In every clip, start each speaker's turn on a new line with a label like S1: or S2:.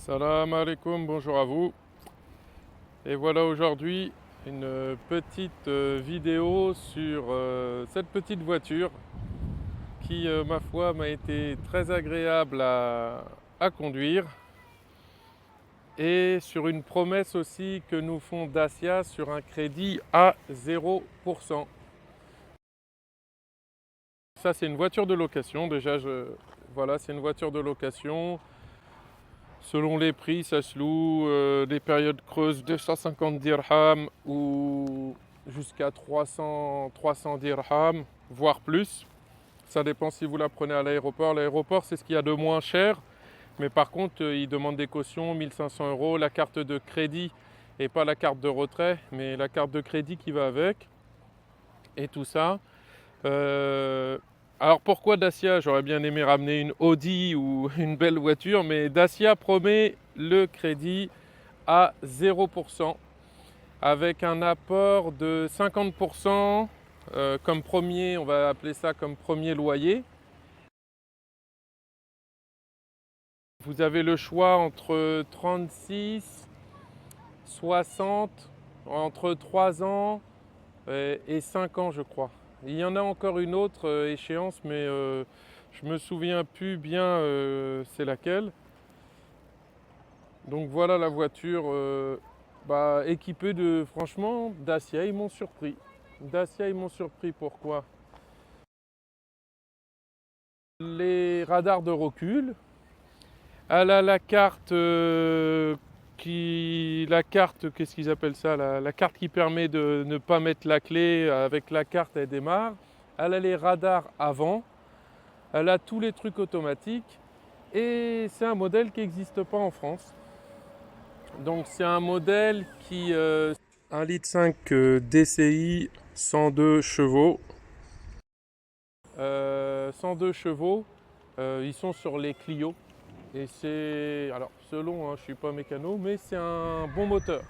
S1: Salam alaikum, bonjour à vous. Et voilà aujourd'hui une petite vidéo sur cette petite voiture qui, ma foi, m'a été très agréable à conduire et sur une promesse aussi que nous font Dacia sur un crédit à 0%. Ça, c'est une voiture de location. Déjà, voilà, c'est une voiture de location. Selon les prix, ça se loue des périodes creuses 250 dirhams ou jusqu'à 300 dirhams, voire plus. Ça dépend si vous la prenez à l'aéroport. L'aéroport, c'est ce qu'il y a de moins cher. Mais par contre, ils demandent des cautions, 1500 euros, la carte de crédit et pas la carte de retrait, mais la carte de crédit qui va avec et tout ça. Euh, alors pourquoi Dacia? J'aurais bien aimé ramener une Audi ou une belle voiture, mais Dacia promet le crédit à 0% avec un apport de 50% comme premier, on va appeler ça comme premier loyer. Vous avez le choix entre 36, 60, entre 3 ans et 5 ans je crois. Il y en a encore une autre échéance, mais je me souviens plus bien c'est laquelle. Donc voilà la voiture équipée de, franchement, Dacia, ils m'ont surpris. Dacia, ils m'ont surpris, pourquoi? Les radars de recul, elle a la carte qu'est-ce qu'ils appellent ça, la carte qui permet de ne pas mettre la clé, avec la carte elle démarre. Elle a les radars avant, elle a tous les trucs automatiques et c'est un modèle qui n'existe pas en France. Donc c'est un modèle qui 1,5 litre DCI 102 chevaux. 102 chevaux, ils sont sur les Clio. Et c'est, alors selon, hein, je ne suis pas mécano, mais c'est un bon moteur.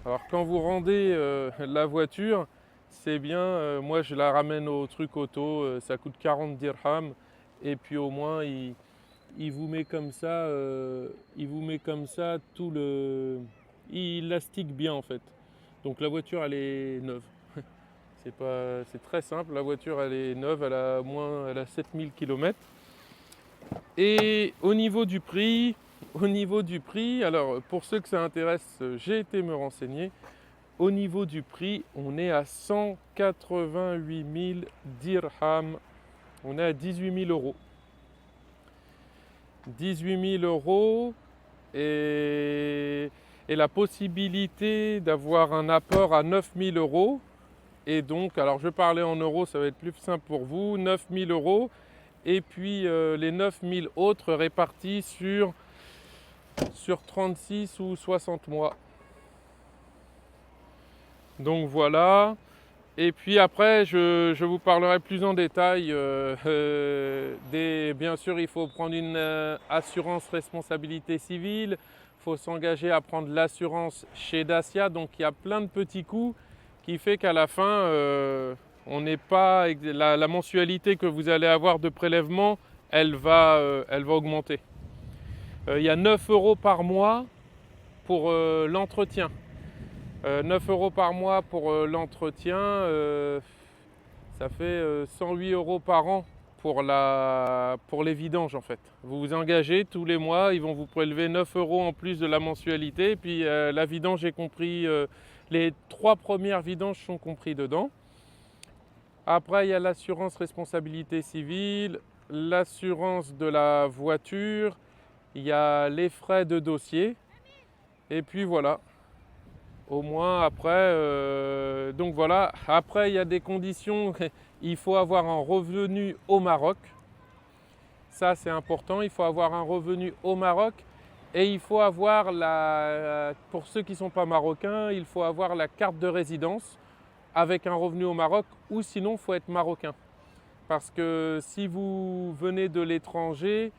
S1: Alors quand vous rendez la voiture, c'est bien, moi je la ramène au truc auto, ça coûte 40 dirhams. Et puis au moins il vous met comme ça, tout le... Il lastique bien en fait. Donc la voiture elle est neuve. C'est très simple, la voiture elle est neuve, elle a 7000 km. Et au niveau du prix, alors pour ceux que ça intéresse, j'ai été me renseigner. Au niveau du prix, on est à 188 000 dirhams. On est à 18 000 euros. 18 000 euros et la possibilité d'avoir un apport à 9 000 euros. Et donc, alors je parlais en euros, ça va être plus simple pour vous, 9 000 euros. Et puis les 9 000 autres répartis sur 36 ou 60 mois. Donc voilà. Et puis après, je vous parlerai plus en détail bien sûr, il faut prendre une assurance responsabilité civile. Il faut s'engager à prendre l'assurance chez Dacia. Donc il y a plein de petits coûts qui fait qu'à la fin, on n'est pas la mensualité que vous allez avoir de prélèvement, elle va augmenter. Il y a 9 euros par mois pour l'entretien. 9 euros par mois pour l'entretien, ça fait 108 euros par an pour les vidanges en fait. Vous vous engagez tous les mois, ils vont vous prélever 9 euros en plus de la mensualité. Et puis la vidange est compris, les 3 premières vidanges sont compris dedans. Après, il y a l'assurance responsabilité civile, l'assurance de la voiture, il y a les frais de dossier. Et puis voilà. Au moins après, donc voilà. Après, il y a des conditions. Il faut avoir un revenu au Maroc. Ça, c'est important. Il faut avoir un revenu au Maroc. Et il faut avoir pour ceux qui ne sont pas marocains, il faut avoir la carte de résidence avec un revenu au Maroc, ou sinon, il faut être marocain. Parce que si vous venez de l'étranger,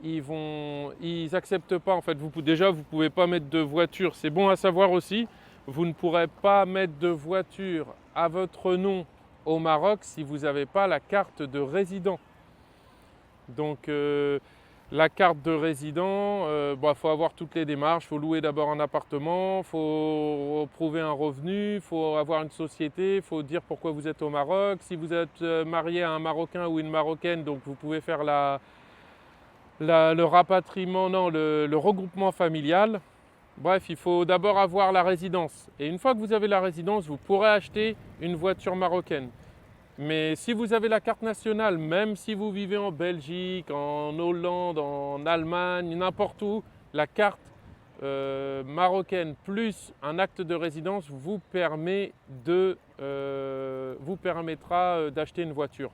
S1: ils acceptent pas en fait. Déjà, vous pouvez pas mettre de voiture. C'est bon à savoir aussi. Vous ne pourrez pas mettre de voiture à votre nom au Maroc si vous n'avez pas la carte de résident. Donc La carte de résident, faut avoir toutes les démarches. Il faut louer d'abord un appartement, il faut prouver un revenu, il faut avoir une société, il faut dire pourquoi vous êtes au Maroc. Si vous êtes marié à un Marocain ou une Marocaine, donc vous pouvez faire le rapatriement, non, le regroupement familial. Bref, il faut d'abord avoir la résidence. Et une fois que vous avez la résidence, vous pourrez acheter une voiture marocaine. Mais si vous avez la carte nationale, même si vous vivez en Belgique, en Hollande, en Allemagne, n'importe où, la carte marocaine plus un acte de résidence vous permettra d'acheter une voiture.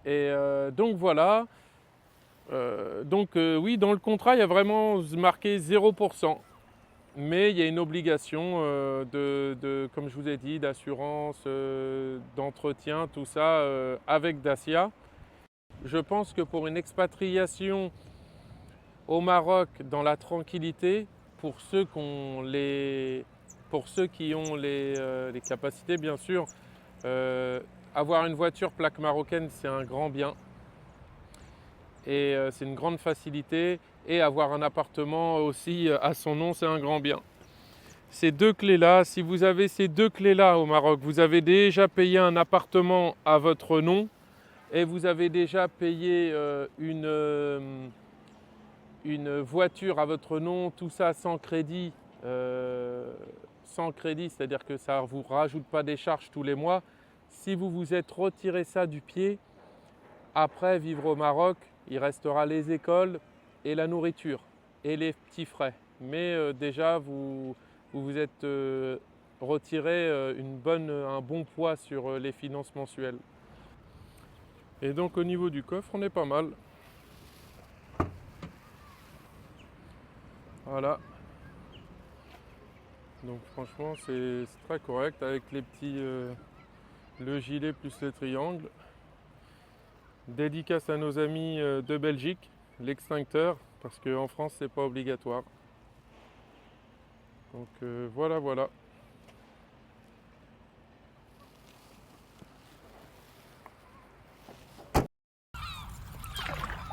S1: Et donc voilà. Oui, dans le contrat, il y a vraiment marqué 0%. Mais il y a une obligation comme je vous ai dit, d'assurance, d'entretien, tout ça avec Dacia. Je pense que pour une expatriation au Maroc dans la tranquillité, pour ceux qui ont les capacités, bien sûr, avoir une voiture plaque marocaine, c'est un grand bien. Et c'est une grande facilité. Et avoir un appartement aussi à son nom, c'est un grand bien. Ces deux clés-là, si vous avez ces deux clés-là au Maroc, vous avez déjà payé un appartement à votre nom et vous avez déjà payé une voiture à votre nom, tout ça sans crédit, c'est-à-dire que ça ne vous rajoute pas des charges tous les mois. Si vous vous êtes retiré ça du pied, après vivre au Maroc, il restera les écoles et la nourriture et les petits frais. Mais déjà, vous êtes retiré un bon poids sur les finances mensuelles. Et donc au niveau du coffre, on est pas mal. Voilà. Donc franchement, c'est très correct avec les petits, le gilet plus le triangle. Dédicace à nos amis de Belgique, l'extincteur, parce qu'en France, c'est pas obligatoire. Donc voilà.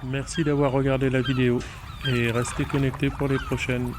S1: Merci d'avoir regardé la vidéo et restez connectés pour les prochaines.